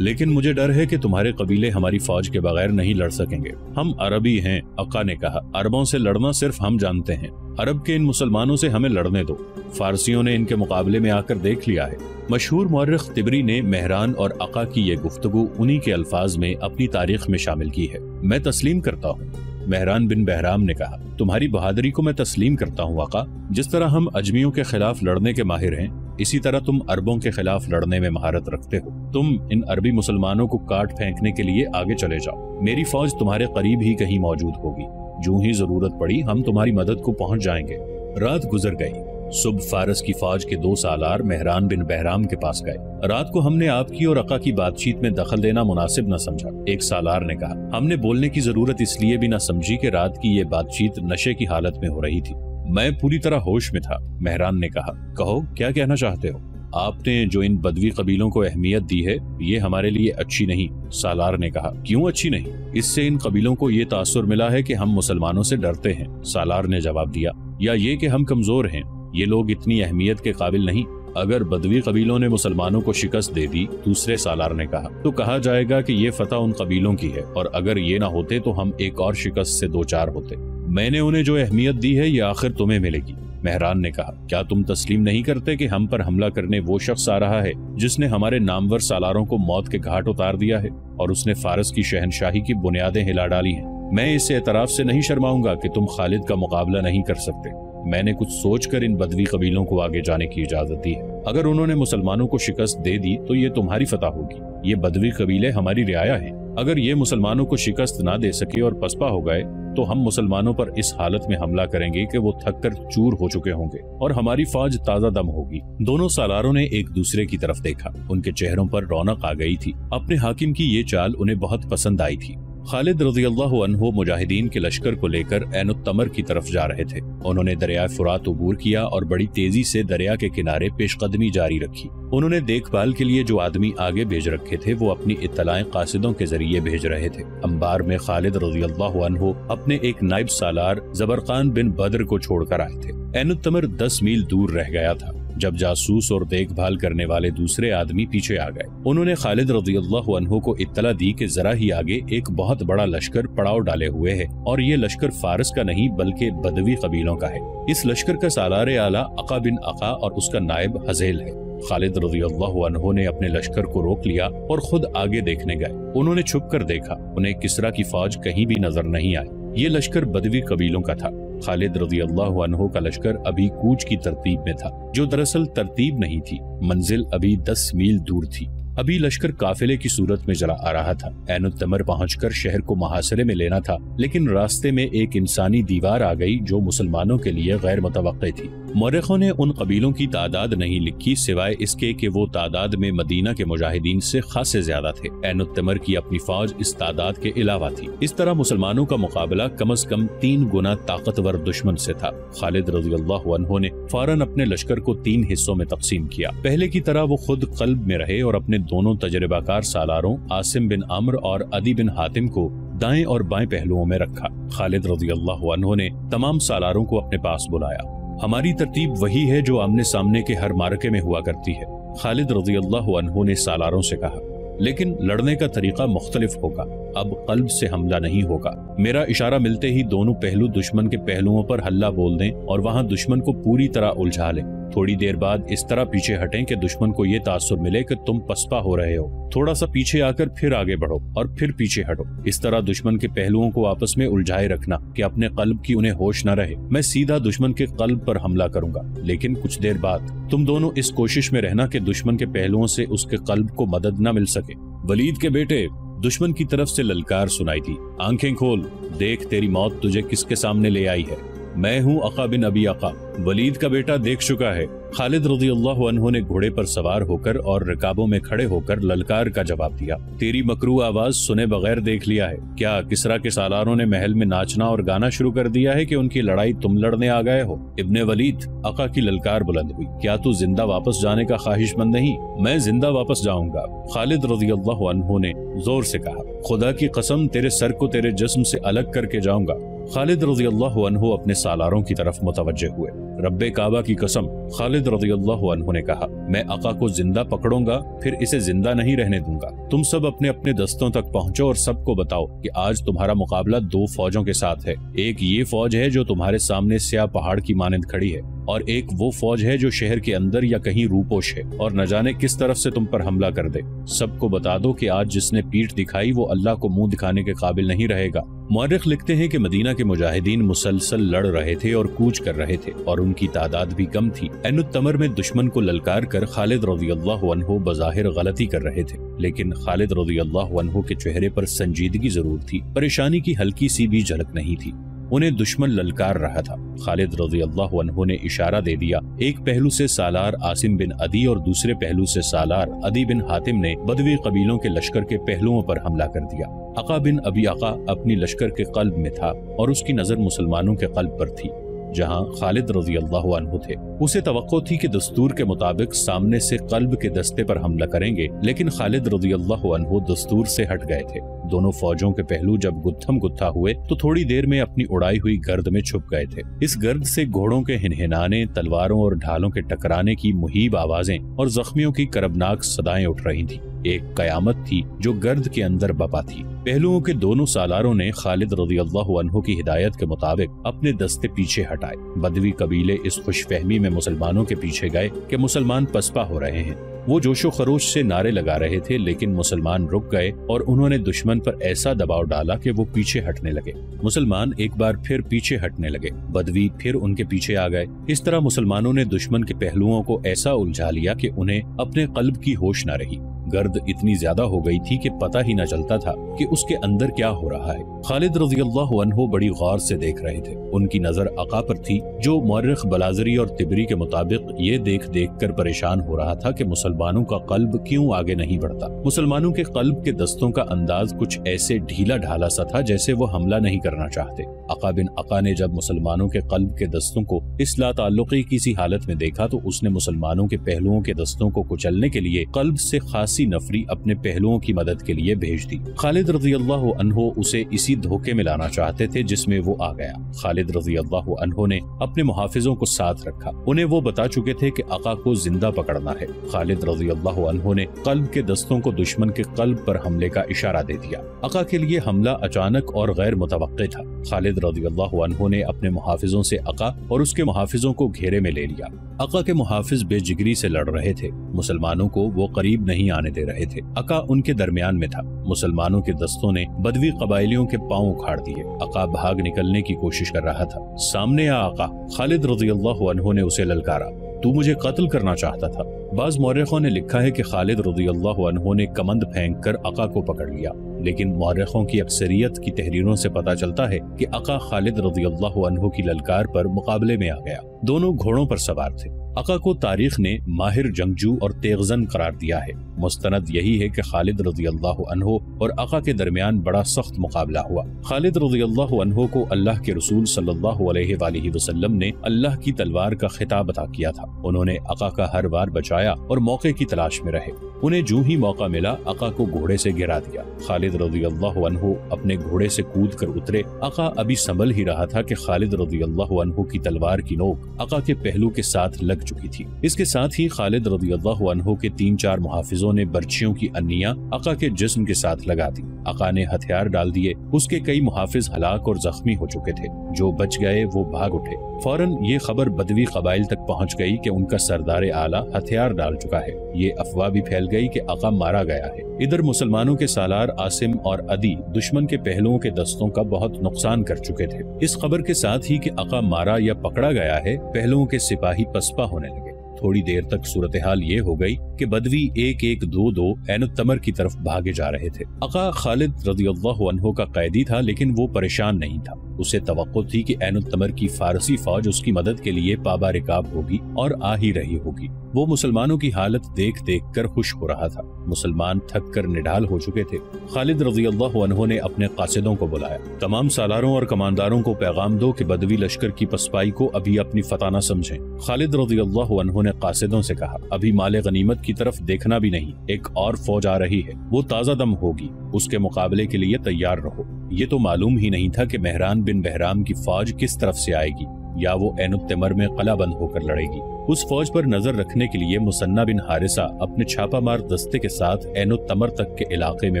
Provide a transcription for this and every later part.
لیکن مجھے ڈر ہے کہ تمہارے قبیلے ہماری فوج کے بغیر نہیں لڑ سکیں گے۔ ہم عربی ہیں، عقا نے کہا، عربوں سے لڑنا صرف ہم جانتے ہیں، عرب کے ان مسلمانوں سے ہمیں لڑنے دو، فارسیوں نے ان کے مقابلے میں آ کر دیکھ لیا ہے۔ مشہور مورخ طبری نے مہران اور عقا کی یہ گفتگو انہی کے الفاظ میں اپنی تاریخ میں شامل کی ہے۔ میں تسلیم کرتا ہوں، مہران بن بہرام نے کہا، تمہاری بہادری کو میں تسلیم کرتا ہوں عقا۔ جس طرح ہم اجمیوں کے خلاف لڑنے کے ماہر ہیں، اسی طرح تم عربوں کے خلاف لڑنے میں مہارت رکھتے ہو۔ تم ان عربی مسلمانوں کو کاٹ پھینکنے کے لیے آگے چلے جاؤ، میری فوج تمہارے قریب ہی کہیں موجود ہوگی، جو ہی ضرورت پڑی ہم تمہاری مدد کو پہنچ جائیں گے۔ رات گزر گئی، صبح فارس کی فوج کے 2 سالار مہران بن بہرام کے پاس گئے۔ رات کو ہم نے آپ کی اور عقا کی بات چیت میں دخل دینا مناسب نہ سمجھا، ایک سالار نے کہا۔ ہم نے بولنے کی ضرورت اس لیے بھی نہ سمجھی کہ رات کی یہ بات چیت نشے کی حالت میں ہو رہی تھی۔ میں پوری طرح ہوش میں تھا، مہران نے کہا۔ کہو کیا کہنا چاہتے ہو؟ آپ نے جو ان بدوی قبیلوں کو اہمیت دی ہے یہ ہمارے لیے اچھی نہیں، سالار نے کہا۔ کیوں اچھی نہیں؟ اس سے ان قبیلوں کو یہ تاثر ملا ہے کہ ہم مسلمانوں سے ڈرتے ہیں، سالار نے جواب دیا، یا یہ کہ ہم کمزور ہیں، یہ لوگ اتنی اہمیت کے قابل نہیں۔ اگر بدوی قبیلوں نے مسلمانوں کو شکست دے دی، دوسرے سالار نے کہا، تو کہا جائے گا کہ یہ فتح ان قبیلوں کی ہے، اور اگر یہ نہ ہوتے تو ہم ایک اور شکست سے دوچار ہوتے۔ میں نے انہیں جو اہمیت دی ہے یہ آخر تمہیں ملے گی، مہران نے کہا۔ کیا تم تسلیم نہیں کرتے کہ ہم پر حملہ کرنے وہ شخص آ رہا ہے جس نے ہمارے نامور سالاروں کو موت کے گھاٹ اتار دیا ہے، اور اس نے فارس کی شہنشاہی کی بنیادیں ہلا ڈالی ہیں؟ میں اس اعتراف سے نہیں شرماؤں گا کہ تم خالد کا مقابلہ نہیں کر سکتے۔ میں نے کچھ سوچ کر ان بدوی قبیلوں کو آگے جانے کی اجازت دی ہے۔ اگر انہوں نے مسلمانوں کو شکست دے دی تو یہ تمہاری فتح ہوگی۔ یہ بدوی قبیلے ہماری رعایا ہیں، اگر یہ مسلمانوں کو شکست نہ دے سکے اور پسپا ہو گئے تو ہم مسلمانوں پر اس حالت میں حملہ کریں گے کہ وہ تھک کر چور ہو چکے ہوں گے اور ہماری فوج تازہ دم ہوگی۔ دونوں سالاروں نے ایک دوسرے کی طرف دیکھا، ان کے چہروں پر رونق آ گئی تھی۔ اپنے حاکم کی یہ چال انہیں بہت پسند آئی تھی۔ خالد رضی اللہ عنہ مجاہدین کے لشکر کو لے کر عین التمر کی طرف جا رہے تھے۔ انہوں نے دریائے فرات عبور کیا اور بڑی تیزی سے دریا کے کنارے پیش قدمی جاری رکھی۔ انہوں نے دیکھ بھال کے لیے جو آدمی آگے بھیج رکھے تھے وہ اپنی اطلاعیں قاصدوں کے ذریعے بھیج رہے تھے۔ انبار میں خالد رضی اللہ عنہ اپنے ایک نائب سالار زبرقان بن بدر کو چھوڑ کر آئے تھے۔ عین التمر 10 میل دور رہ گیا تھا جب جاسوس اور دیکھ بھال کرنے والے دوسرے آدمی پیچھے آ گئے۔ انہوں نے خالد رضی اللہ عنہ کو اطلاع دی کہ ذرا ہی آگے ایک بہت بڑا لشکر پڑاؤ ڈالے ہوئے ہے، اور یہ لشکر فارس کا نہیں بلکہ بدوی قبیلوں کا ہے۔ اس لشکر کا سالار اعلیٰ عقا بن عقا اور اس کا نائب حزیل ہے۔ خالد رضی اللہ عنہ نے اپنے لشکر کو روک لیا اور خود آگے دیکھنے گئے۔ انہوں نے چھپ کر دیکھا، انہیں کسرا کی فوج کہیں بھی نظر نہیں آئی۔ یہ لشکر بدوی قبیلوں کا تھا۔ خالد رضی اللہ عنہ کا لشکر ابھی کوچ کی ترتیب میں تھا، جو دراصل ترتیب نہیں تھی، منزل ابھی 10 میل دور تھی۔ ابھی لشکر قافلے کی صورت میں چلا آ رہا تھا۔ عین التمر پہنچ کر شہر کو محاصرے میں لینا تھا، لیکن راستے میں ایک انسانی دیوار آ گئی جو مسلمانوں کے لیے غیر متوقع تھی۔ مورخوں نے ان قبیلوں کی تعداد نہیں لکھی سوائے اس کے کہ وہ تعداد میں مدینہ کے مجاہدین سے خاصے زیادہ تھے۔ عین التمر کی اپنی فوج اس تعداد کے علاوہ تھی۔ اس طرح مسلمانوں کا مقابلہ کم از کم 3 گنا طاقتور دشمن سے تھا۔ خالد رضی اللہ عنہ نے فوراً اپنے لشکر کو 3 حصوں میں تقسیم کیا۔ پہلے کی طرح وہ خود قلب میں رہے اور اپنے دونوں تجربہ کار سالاروں عاصم بن عمرو اور عدی بن حاتم کو دائیں اور بائیں پہلوؤں میں رکھا۔ خالد رضی اللہ عنہ نے تمام سالاروں کو اپنے پاس بلایا۔ ہماری ترتیب وہی ہے جو آمنے سامنے کے ہر معرکے میں ہوا کرتی ہے، خالد رضی اللہ عنہ نے سالاروں سے کہا، لیکن لڑنے کا طریقہ مختلف ہوگا۔ اب قلب سے حملہ نہیں ہوگا۔ میرا اشارہ ملتے ہی دونوں پہلو دشمن کے پہلوؤں پر حلہ بول دیں اور وہاں دشمن کو پوری طرح الجھا لیں۔ تھوڑی دیر بعد اس طرح پیچھے ہٹیں کہ دشمن کو یہ تاثر ملے کہ تم پسپا ہو رہے ہو۔ تھوڑا سا پیچھے آ کر پھر آگے بڑھو اور پھر پیچھے ہٹو۔ اس طرح دشمن کے پہلوؤں کو آپس میں الجھائے رکھنا کہ اپنے قلب کی انہیں ہوش نہ رہے۔ میں سیدھا دشمن کے قلب پر حملہ کروں گا، لیکن کچھ دیر بعد تم دونوں اس کوشش میں رہنا کہ دشمن کے پہلوؤں سے اس کے قلب کو مدد نہ مل سکے۔ ولید کے بیٹے، دشمن کی طرف سے للکار سنائی تھی۔ آنکھیں کھول، دیکھ تیری موت تجھے کس کے سامنے لے آئی ہے۔ میں ہوں عقا بن ابی عقا، ولید کا بیٹا دیکھ چکا ہے۔ خالد رضی اللہ عنہ نے گھوڑے پر سوار ہو کر اور رکابوں میں کھڑے ہو کر للکار کا جواب دیا۔ تیری مکروہ آواز سنے بغیر دیکھ لیا ہے۔ کیا کسرا کے سالاروں نے محل میں ناچنا اور گانا شروع کر دیا ہے کہ ان کی لڑائی تم لڑنے آ گئے ہو؟ ابن ولید، عقا کی للکار بلند ہوئی۔ کیا تو زندہ واپس جانے کا خواہش مند نہیں؟ میں زندہ واپس جاؤں گا، خالد رضی اللہ عنہ نے زور سے کہا۔ خدا کی قسم، تیرے سر کو تیرے جسم سے الگ کر کے جاؤں گا۔ खालिद रज़ी अल्लाहु अन्हु अपने सालारों की तरफ मुतवज्जे हुए। रब्बे काबा की कसम, खालिद रज़ी अल्लाहु अन्हु ने कहा, मैं आका को जिंदा पकड़ूंगा, फिर इसे जिंदा नहीं रहने दूंगा। तुम सब अपने अपने दस्तों तक पहुंचो और सबको बताओ कि आज तुम्हारा मुकाबला 2 फौजों के साथ है। एक ये फौज है जो तुम्हारे सामने स्याह पहाड़ की मानंद खड़ी है, और एक वो फौज है जो शहर के अंदर या कहीं रूपोश है और न जाने किस तरफ से तुम पर हमला कर दे। सबको बता दो कि आज जिसने पीठ दिखाई वो अल्लाह को मुंह दिखाने के काबिल नहीं रहेगा। मुअर्रिख लिखते हैं कि मदीना के मुजाहिदीन मुसलसल लड़ रहे थे और कूच कर रहे थे और उनकी तादाद भी कम थी। ऐनुत्तमर में दुश्मन को ललकार कर खालिद रज़ी अल्लाहु अन्हु बज़ाहिर गलती कर रहे थे, लेकिन खालिद रज़ी अल्लाहु अन्हु के चेहरे पर संजीदगी जरूर थी, परेशानी की हल्की सी भी झलक नहीं थी। उन्हें दुश्मन ललकार रहा था। खालिद रज़ी अल्लाहु अन्हु ने इशारा दे दिया। एक पहलू से सालार आसिम बिन अदी और दूसरे पहलू से सालार अदी बिन हातिम ने बदवी कबीलों के लश्कर के पहलुओं पर हमला कर दिया। अका बिन अबी अका अपनी लश्कर के कल्ब में था और उसकी नजर मुसलमानों के कल्ब पर थी, जहां खालिद रज़ी अल्लाहु अन्हु थे। उसे तवक्को थी कि दस्तूर के मुताबिक सामने से कल्ब के दस्ते पर हमला करेंगे, लेकिन खालिद रज़ी अल्लाहु अन्हु दस्तूर से हट गए थे। दोनों फौजों के पहलू जब गुत्थम गुत्था हुए तो थोड़ी देर में अपनी उड़ाई हुई गर्द में छुप गए थे। इस गर्द से घोड़ों के हिनहिनाने, तलवारों और ढालों के टकराने की मुहीब आवाजें और जख्मियों की करबनाक सदाएं उठ रही थी। एक कयामत थी जो गर्द के अंदर बपा थी। पहलुओं के दोनों सालारों ने खालिद रज़ी अल्लाहु अन्हु की हिदायत के मुताबिक अपने दस्ते पीछे हटाए। बदवी कबीले इस खुशफहमी में मुसलमानों के पीछे गए कि मुसलमान पसपा हो रहे हैं। वो जोशो खरोश से नारे लगा रहे थे, लेकिन मुसलमान रुक गए और उन्होंने दुश्मन पर ऐसा दबाव डाला कि वो पीछे हटने लगे। मुसलमान एक बार फिर पीछे हटने लगे, बदवी फिर उनके पीछे आ गए। इस तरह मुसलमानों ने दुश्मन के पहलुओं को ऐसा उलझा लिया कि उन्हें अपने कल्ब की होश न रही। गर्द इतनी ज्यादा हो गई थी कि पता ही न चलता था कि उसके अंदर क्या हो रहा है। खालिद रज़ी अल्लाहु अन्हु बड़ी गौर से देख रहे थे। उनकी नजर अका पर थी, जो मुअर्रिख बलाजरी और तिबरी के मुताबिक ये देख देख कर परेशान हो रहा था कि मुसलमानों का कल्ब क्यों आगे नहीं बढ़ता। मुसलमानों के कल्ब के दस्तों का अंदाज कुछ ऐसे ढीला ढाला सा था जैसे वो हमला नहीं करना चाहते। अका बिन अका ने जब मुसलमानों के कल्ब के दस्तों को इस लाताल्लुकी की सी हालत में देखा तो उसने मुसलमानों के पहलुओं के दस्तों को कुचलने के लिए कल्ब से खासी नफरी अपने पहलुओं की मदद के लिए भेज दी। खालिद रज़ी अल्लाहु अन्हु उसे इसी धोखे में लाना चाहते थे जिसमें वो आ गया। खालिद रज़ी अल्लाहु अन्हु ने अपने मुहाफिजों को साथ रखा। उन्हें वो बता चुके थे कि आका को जिंदा पकड़ना है। खालिद रज़ी अल्लाहु अन्हु ने कल्ब के दस्तों को दुश्मन के कल्ब पर हमले का इशारा दे दिया। आका के लिए हमला अचानक और गैर मुतवक्के था। खालिद रज़ी अल्लाहु अन्हु ने अपने मुहाफिजों से आका और उसके मुहाफिजों को घेरे में ले लिया। आका के मुहाफिज बेजिगरी से लड़ रहे थे। मुसलमानों को वो करीब नहीं आने दे रहे थे। आका उनके दरमियान में था। मुसलमानों के दस्तों ने बदवी कबाइलियों के पांव उखाड़ दिए। आका भाग निकलने की कोशिश कर रहा था। सामने आ आका, खालिद रज़ी अल्लाहु अन्हु ने उसे ललकारा। तू मुझे कत्ल करना चाहता था। बाज मौर्रिखों ने लिखा है कि खालिद रज़ी अल्लाहु अन्हु ने कमंद फेंक कर आका को पकड़ लिया, लेकिन मौर्रिखों की अक्सरियत की तहरीरों से पता चलता है कि आका खालिद रज़ी अल्लाहु अन्हु की ललकार पर मुकाबले में आ गया। दोनों घोड़ों पर सवार थे। आका को तारीख ने माहिर जंगजू और तेगजन करार दिया है। मुस्तनद यही है कि खालिद रज़ी अल्लाहु अन्हु और आका के दरमियान बड़ा सख्त मुकाबला हुआ। खालिद रज़ी अल्लाहु अन्हु को अल्लाह के रसूल सल्लल्लाहु अलैहि वसल्लम ने अल्लाह की तलवार का खिताब अता किया था। उन्होंने आका का हर बार बचाया और मौके की तलाश में रहे। उन्हें जो ही मौका मिला आका को घोड़े से गिरा दिया। खालिद रज़ी अल्लाहु अन्हु अपने घोड़े से कूद कर उतरे। आका अभी संभल ही रहा था कि खालिद रज़ी अल्लाहु अन्हु की तलवार की नोक आका के पहलू के साथ लग चुकी थी। इसके साथ ही खालिद रज़ी अल्लाहु अन्हु के 3-4 मुहाफिजों ने बर्चियों की अन्नियां आका के जिस्म के साथ लगा दी। आका ने हथियार डाल दिए। उसके कई मुहाफिज हलाक और जख्मी हो चुके थे। जो बच गए वो भाग उठे। फौरन ये खबर बदवी कबाइल तक पहुंच गई कि उनका सरदार आला हथियार डाल चुका है। ये अफवाह भी फैल गई कि आका मारा गया है। इधर मुसलमानों के सालार आसिम और अदी दुश्मन के पहलुओं के दस्तों का बहुत नुकसान कर चुके थे। इस खबर के साथ ही कि आका मारा या पकड़ा गया है, पहलुओं के सिपाही पसपा होने लगे। थोड़ी देर तक सूरत हाल ये हो गई कि बदवी 1-1, 2-2 ऐनुत्तमर की तरफ भागे जा रहे थे। आका खालिद रज़ी अल्लाहु अन्हु का कैदी था, लेकिन वो परेशान नहीं था। उसे तवक्को थी कि ऐनुत्तमर की फारसी फौज उसकी मदद के लिए पाबा रिकाब होगी और आ ही रही होगी। वो मुसलमानों की हालत देख देख कर खुश हो रहा था। मुसलमान थक कर निढाल हो चुके थे। खालिद रज़ी अल्लाहु अन्हु ने अपने कासिदों को बुलाया। तमाम सालारों और कमांडारों को पैगाम दो कि बदवी लश्कर की पसपाई को अभी अपनी फतह न समझें। खालिद रज़ी अल्लाहु अन्हु ने اپنے قاصدوں سے کہا ابھی مال غنیمت کی طرف دیکھنا بھی نہیں، ایک اور فوج آ رہی ہے، وہ تازہ دم ہوگی، اس کے مقابلے کے لیے تیار رہو۔ یہ تو معلوم ہی نہیں تھا کہ مہران بن بہرام کی فوج کس طرف سے آئے گی، یا وہ عین التمر میں قلعہ بند ہو کر لڑے گی۔ اس فوج پر نظر رکھنے کے لیے مثنہ بن حارثہ اپنے چھاپا مار دستے کے ساتھ عین التمر تک کے علاقے میں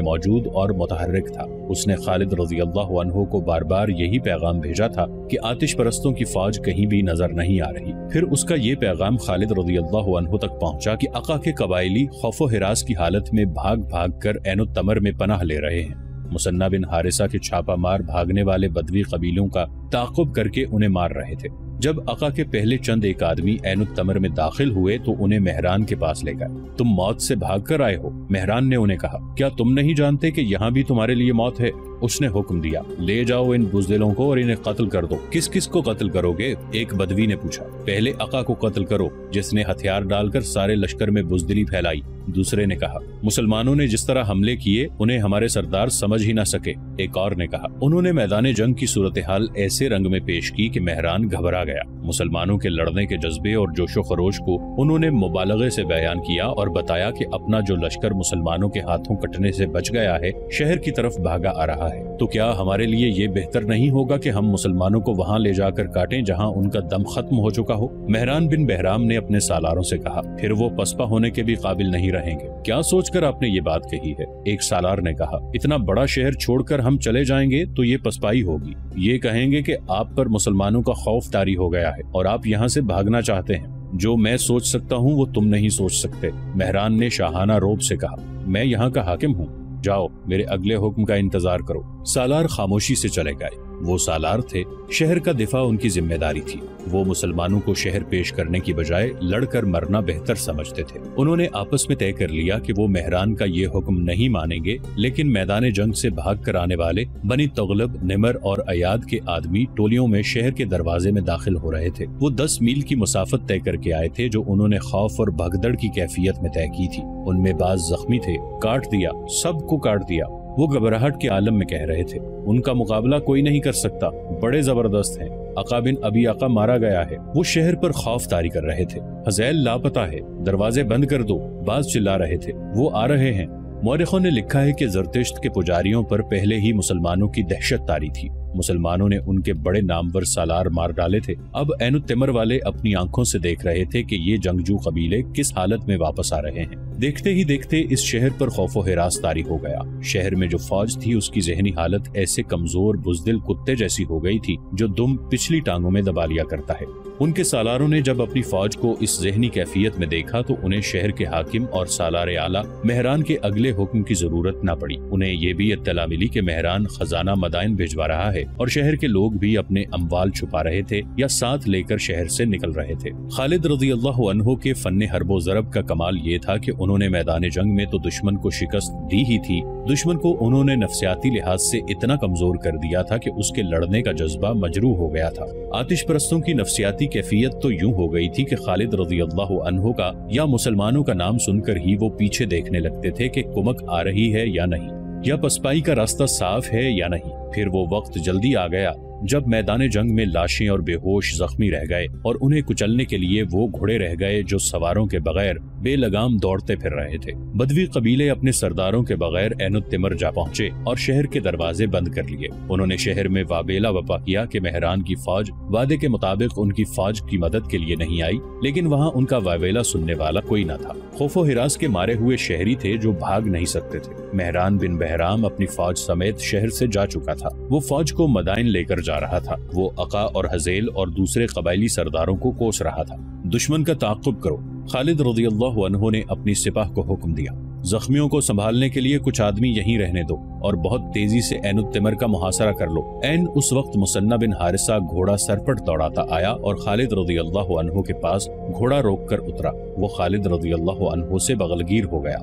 موجود اور متحرک تھا۔ اس نے خالد رضی اللہ عنہ کو بار بار یہی پیغام بھیجا تھا کہ آتش پرستوں کی فوج کہیں بھی نظر نہیں آ رہی۔ پھر اس کا یہ پیغام خالد رضی اللہ عنہ تک پہنچا کہ عقا کے قبائلی خوف و ہراس کی حالت میں بھاگ بھاگ کر عین التمر میں پناہ لے رہے ہیں۔ مثنہ بن حارثہ کے چھاپا مار بھاگنے والے بدوی قبیلوں کا تعاقب کر کے انہیں مار رہے تھے۔ جب عقا کے پہلے چند ایک آدمی عین التمر میں داخل ہوئے تو انہیں مہران کے پاس لے گئے۔ تم موت سے بھاگ کر آئے ہو؟ مہران نے انہیں کہا، کیا تم نہیں جانتے کہ یہاں بھی تمہارے لیے موت ہے؟ اس نے حکم دیا، لے جاؤ ان بزدلوں کو اور انہیں قتل کر دو۔ کس کس کو قتل کرو گے؟ ایک بدوی نے پوچھا۔ پہلے عقا کو قتل کرو جس نے ہتھیار ڈال کر سارے لشکر میں بزدلی پھیلائی، دوسرے نے کہا۔ مسلمانوں نے جس طرح حملے کیے انہیں ہمارے سردار سمجھ ہی نہ سکے، ایک اور نے کہا۔ انہوں نے میدان جنگ کی صورتحال ایسے رنگ میں پیش کی کہ مہران گھبرا گیا۔ مسلمانوں کے لڑنے کے جذبے اور جوش و خروش کو انہوں نے مبالغے سے بیان کیا اور بتایا کہ اپنا جو لشکر مسلمانوں کے ہاتھوں کٹنے سے بچ گیا ہے شہر کی طرف بھاگا آ رہا ہے، تو کیا ہمارے لیے یہ بہتر نہیں ہوگا کہ ہم مسلمانوں کو وہاں لے جا کر کاٹیں جہاں ان کا دم ختم ہو چکا ہو؟ مہران بن بہرام نے اپنے سالاروں سے کہا، پھر وہ پسپا ہونے کے بھی قابل نہیں رہیں گے۔ کیا سوچ کر آپ نے یہ بات کہی ہے؟ ایک سالار نے کہا، اتنا بڑا شہر چھوڑ کر ہم چلے جائیں گے تو یہ پسپائی ہوگی، یہ کہیں گے کہ آپ پر مسلمانوں کا خوف طاری ہو گیا ہے اور آپ یہاں سے بھاگنا چاہتے ہیں۔ جو میں سوچ سکتا ہوں وہ تم نہیں سوچ سکتے، مہران نے شاہانہ روب سے کہا۔ میں یہاں کا حاکم ہوں، جاؤ میرے اگلے حکم کا انتظار کرو۔ سالار خاموشی سے چلے گئے۔ وہ سالار تھے، شہر کا دفاع ان کی ذمہ داری تھی۔ وہ مسلمانوں کو شہر پیش کرنے کی بجائے لڑ کر مرنا بہتر سمجھتے تھے۔ انہوں نے آپس میں طے کر لیا کہ وہ مہران کا یہ حکم نہیں مانیں گے، لیکن میدان جنگ سے بھاگ کر آنے والے بنی تغلب، نمر اور ایاد کے آدمی ٹولیوں میں شہر کے دروازے میں داخل ہو رہے تھے۔ وہ 10 میل کی مسافت طے کر کے آئے تھے جو انہوں نے خوف اور بھگدڑ کی کیفیت میں طے کی تھی۔ ان میں بعض زخمی تھے، کاٹ دیا، سب کو کاٹ دیا۔ وہ گھبراہٹ کے عالم میں کہہ رہے تھے، ان کا مقابلہ کوئی نہیں کر سکتا، بڑے زبردست ہیں۔ عقا بن ابی عقا مارا گیا ہے۔ وہ شہر پر خوف طاری کر رہے تھے۔ حذیل لاپتہ ہے، دروازے بند کر دو، باز چلا رہے تھے، وہ آ رہے ہیں۔ مورخوں نے لکھا ہے کہ زرتشت کے پجاریوں پر پہلے ہی مسلمانوں کی دہشت طاری تھی۔ مسلمانوں نے ان کے بڑے نامور سالار مار ڈالے تھے۔ اب عین التمر والے اپنی آنکھوں سے دیکھ رہے تھے کہ یہ جنگجو قبیلے کس حالت میں واپس آ رہے ہیں۔ دیکھتے ہی دیکھتے اس شہر پر خوف و ہراس طاری ہو گیا۔ شہر میں جو فوج تھی اس کی ذہنی حالت ایسے کمزور بزدل کتے جیسی ہو گئی تھی جو دم پچھلی ٹانگوں میں دبا لیا کرتا ہے۔ ان کے سالاروں نے جب اپنی فوج کو اس ذہنی کیفیت میں دیکھا تو انہیں شہر کے حاکم اور سالار اعلیٰ مہران کے اگلے حکم کی ضرورت نہ پڑی۔ انہیں یہ بھی اطلاع ملی کہ مہران خزانہ مدائن بھجوا رہا ہے اور شہر کے لوگ بھی اپنے اموال چھپا رہے تھے یا ساتھ لے کر شہر سے نکل رہے تھے۔ خالد رضی اللہ عنہ کے فن حرب و ضرب کا کمال یہ تھا کہ انہوں نے میدان جنگ میں تو دشمن کو شکست دی ہی تھی، دشمن کو انہوں نے نفسیاتی لحاظ سے اتنا کمزور کر دیا تھا کہ اس کے لڑنے کا جذبہ مجروح ہو گیا تھا۔ آتش پرستوں کی نفسیاتی کیفیت تو یوں ہو گئی تھی کہ خالد رضی اللہ عنہ کا یا مسلمانوں کا نام سن کر ہی وہ پیچھے دیکھنے لگتے تھے کہ کمک آ رہی ہے یا نہیں، یا پسپائی کا راستہ صاف ہے یا نہیں۔ پھر وہ وقت جلدی آ گیا جب میدان جنگ میں لاشیں اور بے ہوش زخمی رہ گئے اور انہیں کچلنے کے لیے وہ گھوڑے رہ گئے جو سواروں کے بغیر بے لگام دوڑتے پھر رہے تھے۔ بدوی قبیلے اپنے سرداروں کے بغیر عین التمر جا پہنچے اور شہر کے دروازے بند کر لیے۔ انہوں نے شہر میں وابیلا وپا کیا کہ مہران کی فوج وعدے کے مطابق ان کی فوج کی مدد کے لیے نہیں آئی، لیکن وہاں ان کا وابیلا سننے والا کوئی نہ تھا۔ خوف و ہراس کے مارے ہوئے شہری تھے جو بھاگ نہیں سکتے تھے۔ مہران بن بہرام اپنی فوج سمیت شہر سے جا چکا تھا۔ وہ فوج کو مدائن لے کر جا رہا تھا۔ وہ عقا اور حذیل اور دوسرے قبائلی سرداروں کو کوس رہا تھا۔ دشمن کا تعاقب کرو۔ خالد رضی اللہ عنہ نے اپنی سپاہ کو حکم دیا، زخمیوں کو سنبھالنے کے لیے کچھ آدمی یہیں رہنے دو اور بہت تیزی سے عین التمر کا محاصرہ کر لو۔ عین اس وقت مثنہ بن حارثہ گھوڑا سرپٹ دوڑاتا آیا اور خالد رضی اللہ عنہ کے پاس گھوڑا روک کر اترا۔ وہ خالد رضی اللہ عنہ سے بغلگیر ہو گیا۔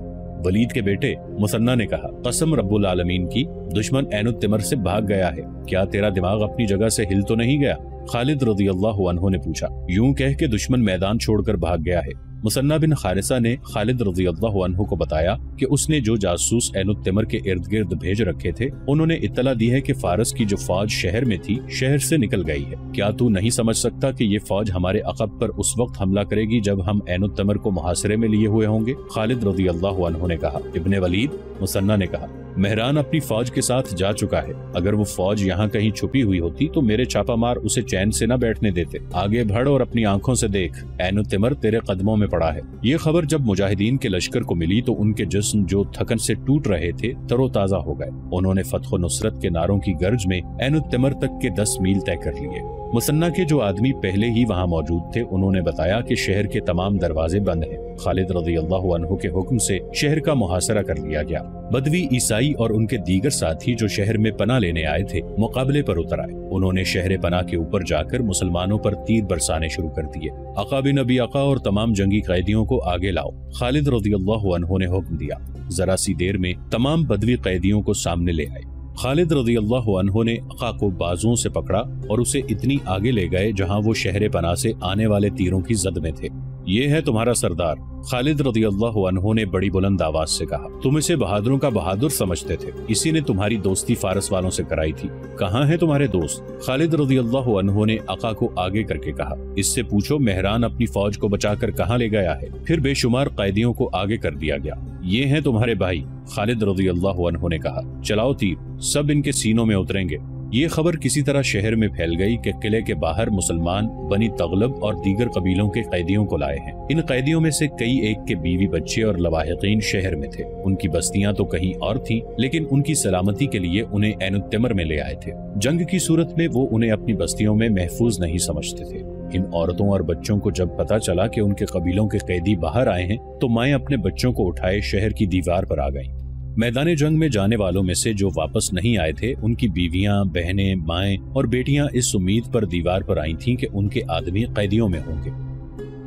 ولید کے بیٹے مثنہ نے کہا، قسم رب العالمین کی، دشمن عین التمر سے بھاگ گیا ہے، کیا تیرا دماغ اپنی جگہ سے ہل تو نہیں گیا؟ خالد رضی اللہ عنہ نے پوچھا۔ یوں کہہ کہ دشمن میدان چھوڑ کر بھاگ گیا ہے۔ मुसन्ना बिन खारिसा ने खालिद रज़ी अल्लाह अन्हु को बताया कि उसने जो जासूस ऐन तिमर के इर्द गिर्द भेज रखे थे, उन्होंने इत्तला दी है कि फारस की जो फौज शहर में थी शहर से निकल गई है। क्या तू नहीं समझ सकता कि ये फौज हमारे अक़ब पर उस वक्त हमला करेगी जब हम ऐन तिमर को मुहासरे में लिए हुए होंगे? खालिद रज़ी अल्लाह अन्हु ने कहा। इब्ने वलीद, मुसन्ना ने कहा, मेहरान अपनी फौज के साथ जा चुका है। अगर वो फौज यहाँ कहीं छुपी हुई होती तो मेरे छापामार उसे चैन से न बैठने देते। आगे बढ़ और अपनी आंखों से देख, ऐन तिमर तेरे कदमों में पड़ा है। ये खबर जब मुजाहिदीन के लश्कर को मिली तो उनके जिस्म जो थकन से टूट रहे थे तरोताजा हो गए। उन्होंने फतह व नुसरत के नारों की गर्ज में ऐन तिमर तक के 10 मील तय कर लिए। मुसन्ना के जो आदमी पहले ही वहाँ मौजूद थे, उन्होंने बताया कि शहर के तमाम दरवाजे बंद हैं। खालिद रज़ी अल्लाह अन्हु के हुक्म से शहर का मुहासरा कर लिया गया। बदवी ईसाई और उनके दीगर साथी जो शहर में पनाह लेने आए थे मुकाबले पर उतर आए। उन्होंने शहर पनाह के ऊपर जाकर मुसलमानों पर तीर बरसाने शुरू कर दिए। अक़ा बिन अबी अक़ा और तमाम जंगी कैदियों को आगे लाओ। खालिद रज़ी अल्लाह अन्हु ने हुक्म दिया। जरा सी देर में तमाम बदवी कैदियों को सामने ले आए। खालिद रज़ी अल्लाह अन्हु ने अक़ा को बाजुओं से पकड़ा और उसे इतनी आगे ले गए जहां वो शहर पनाह से आने वाले तीरों की जद में थे। ये है तुम्हारा सरदार। खालिद रज़ी अल्लाह अन्हु ने बड़ी बुलंद आवाज से कहा। तुम इसे बहादुरों का बहादुर समझते थे, इसी ने तुम्हारी दोस्ती फारस वालों से कराई थी। कहाँ हैं तुम्हारे दोस्त? खालिद रज़ी अल्लाह अन्हु ने अक़ा को आगे करके कहा, इससे पूछो मेहरान अपनी फौज को बचाकर कहाँ ले गया है। फिर बेशुमार कैदियों को आगे कर दिया गया। ये हैं तुम्हारे भाई। खालिद रज़ी अल्लाह अन्हु ने कहा, चलाओ तीर, सब इनके सीनों में उतरेंगे। ये खबर किसी तरह शहर में फैल गई कि किले के बाहर मुसलमान बनी तगलब और दीगर कबीलों के कैदियों को लाए हैं। इन कैदियों में से कई एक के बीवी बच्चे और लवाहिकीन शहर में थे। उनकी बस्तियां तो कहीं और थीं, लेकिन उनकी सलामती के लिए उन्हें ऐन तिमर में ले आए थे। जंग की सूरत में वो उन्हें अपनी बस्तियों में महफूज नहीं समझते थे। इन औरतों और बच्चों को जब पता चला कि उनके कबीलों के कैदी बाहर आए हैं तो माएं अपने बच्चों को उठाए शहर की दीवार पर आ गईं। मैदान जंग में जाने वालों में से जो वापस नहीं आए थे, उनकी बीवियां, बहनें, माएं और बेटियां इस उम्मीद पर दीवार पर आई थीं कि उनके आदमी कैदियों में होंगे।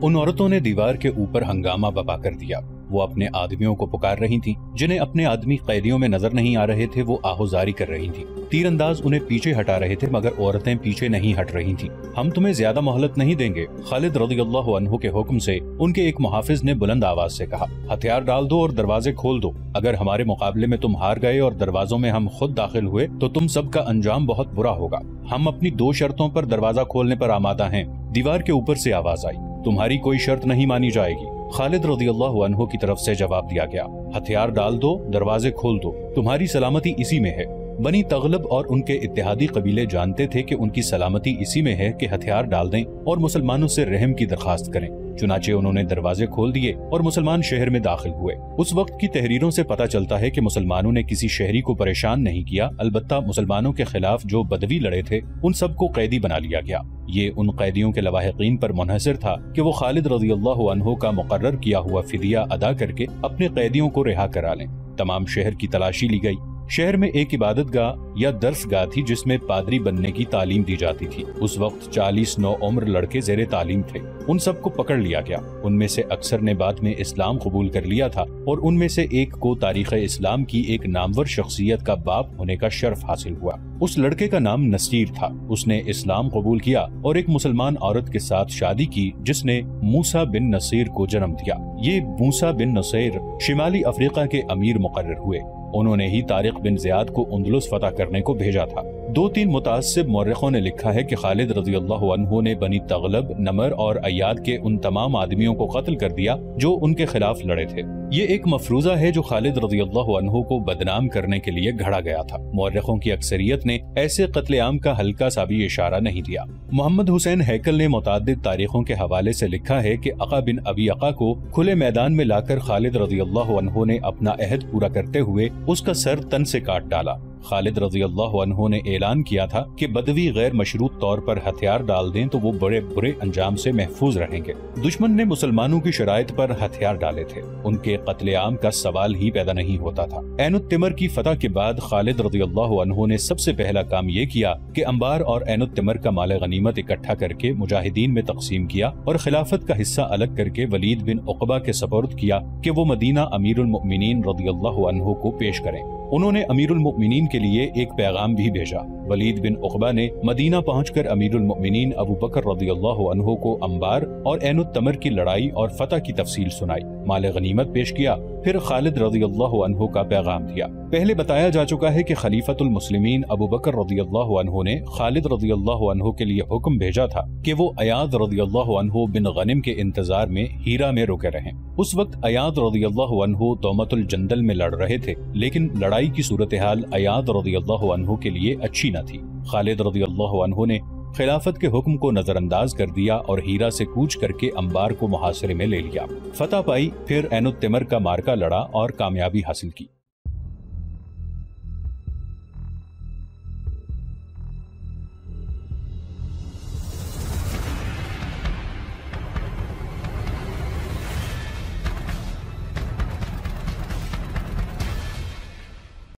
उन औरतों ने दीवार के ऊपर हंगामा बपा कर दिया। वो अपने आदमियों को पुकार रही थीं। जिन्हें अपने आदमी कैदियों में नजर नहीं आ रहे थे, वो आहोजारी कर रही थीं। तीरंदाज उन्हें पीछे हटा रहे थे, मगर औरतें पीछे नहीं हट रही थीं। हम तुम्हें ज्यादा मोहलत नहीं देंगे। खालिद रज़ी अल्लाह अन्हु के हुक्म से उनके एक मुहाफिज ने बुलंद आवाज से कहा, हथियार डाल दो और दरवाजे खोल दो। अगर हमारे मुकाबले में तुम हार गए और दरवाजों में हम खुद दाखिल हुए तो तुम सबका अंजाम बहुत बुरा होगा। हम अपनी 2 शर्तों पर दरवाजा खोलने पर आमादा हैं। दीवार के ऊपर से आवाज आई, तुम्हारी कोई शर्त नहीं मानी जाएगी। खालिद रज़ी अल्लाह अन्हु की तरफ से जवाब दिया गया, हथियार डाल दो, दरवाजे खोल दो, तुम्हारी सलामती इसी में है। बनी तगलब और उनके इत्तेहादी कबीले जानते थे कि उनकी सलामती इसी में है कि हथियार डाल दें और मुसलमानों से रहम की दरखास्त करें। चुनाचे उन्होंने दरवाजे खोल दिए और मुसलमान शहर में दाखिल हुए। उस वक्त की तहरीरों से पता चलता है कि मुसलमानों ने किसी शहरी को परेशान नहीं किया, अलबत्ता मुसलमानों के खिलाफ जो बदवी लड़े थे उन सबको कैदी बना लिया गया। ये उन कैदियों के लवाहिकीन पर मुनहसर था कि वो खालिद रज़ी अल्लाह अन्हु का मुकर्रर किया हुआ फिदिया अदा करके अपने कैदियों को रिहा करा लें। तमाम शहर की तलाशी ली गई। शहर में एक इबादतगाह या दर्सगाह थी जिसमें पादरी बनने की तालीम दी जाती थी। उस वक्त 40 नौ उम्र लड़के ज़ेरे तालीम थे। उन सबको पकड़ लिया गया। उनमें से अक्सर ने बाद में इस्लाम कबूल कर लिया था और उनमें से एक को तारीख़ इस्लाम की एक नामवर शख्सियत का बाप होने का शर्फ हासिल हुआ। उस लड़के का नाम नसीर था। उसने इस्लाम कबूल किया और एक मुसलमान औरत के साथ शादी की जिसने मूसा बिन नसीर को जन्म दिया। ये मूसा बिन नसीर शिमाली अफ्रीका के अमीर मुकर्रर हुए। उन्होंने ही तारिक बिन ज़ियाद को उंदलुस फतह करने को भेजा था। 2-3 मुतासिब मौरखों ने लिखा है कि खालिद रज़ी अल्लाह अन्हु ने बनी तगलब, नमर और अय्याद के उन तमाम आदमियों को कत्ल कर दिया जो उनके खिलाफ लड़े थे। ये एक मफरूजा है जो खालिद रज़ी अल्लाह अन्हु को बदनाम करने के लिए घड़ा गया था। मौरखों की अक्सरियत ने ऐसे कत्लेआम का हल्का सा भी इशारा नहीं दिया। मोहम्मद हुसैन हैकल ने मुताद्दिद तारीखों के हवाले से लिखा है कि अक़ा बिन अबी अक़ा को खुले मैदान में लाकर खालिद रज़ी अल्लाह अन्हु ने अपना अहद पूरा करते हुए उसका सर तन से काट डाला। खालिद रज़ी अल्लाह अन्हु ने ऐलान किया था कि बदवी गैर मशरूत तौर पर हथियार डाल दें तो वो बड़े बुरे अंजाम से महफूज रहेंगे। दुश्मन ने मुसलमानों की शराइत पर हथियार डाले थे। उनके कत्लेआम का सवाल ही पैदा नहीं होता था। ऐन तिमर की फतह के बाद खालिद रज़ी अल्लाह अन्हु ने सबसे पहला काम ये किया कि अंबार और ऐन तिमर का माल गनीमत इकट्ठा करके मुजाहिदीन में तकसीम किया और खिलाफत का हिस्सा अलग करके वलीद बिन उक़बा के सपुर्द किया कि वो मदीना अमीरुल मोमिनीन रज़ी अल्लाह अन्हु को पेश करें। उन्होंने अमीरुल मोमिनीन کے لیے ایک پیغام بھی بھیجا۔ ولید بن عقبہ نے مدینہ پہنچ کر امیر المؤمنین ابو بکر رضی اللہ عنہ کو انبار اور عین التمر کی لڑائی اور فتح کی تفصیل سنائی، مال غنیمت پیش کیا، پھر خالد رضی اللہ عنہ کا پیغام دیا۔ پہلے بتایا جا چکا ہے کہ خلیفۃ المسلمین ابو بکر رضی اللہ عنہ نے خالد رضی اللہ عنہ کے لیے حکم بھیجا تھا کہ وہ ایاض رضی اللہ عنہ بن غنم کے انتظار میں ہیرا میں رکے رہیں۔ اس وقت ایاض رضی اللہ عنہ دومت الجندل میں لڑ رہے تھے، لیکن لڑائی کی صورتحال ایاض رضی اللہ عنہ کے لیے اچھی نہ تھی۔ خالد رضی اللہ عنہ نے خلافت کے حکم کو نظر انداز کر دیا اور ہیرا سے کوچ کر کے انبار کو محاصرے میں لے لیا، فتح پائی، پھر عین التمر کا مارکا لڑا اور کامیابی حاصل کی۔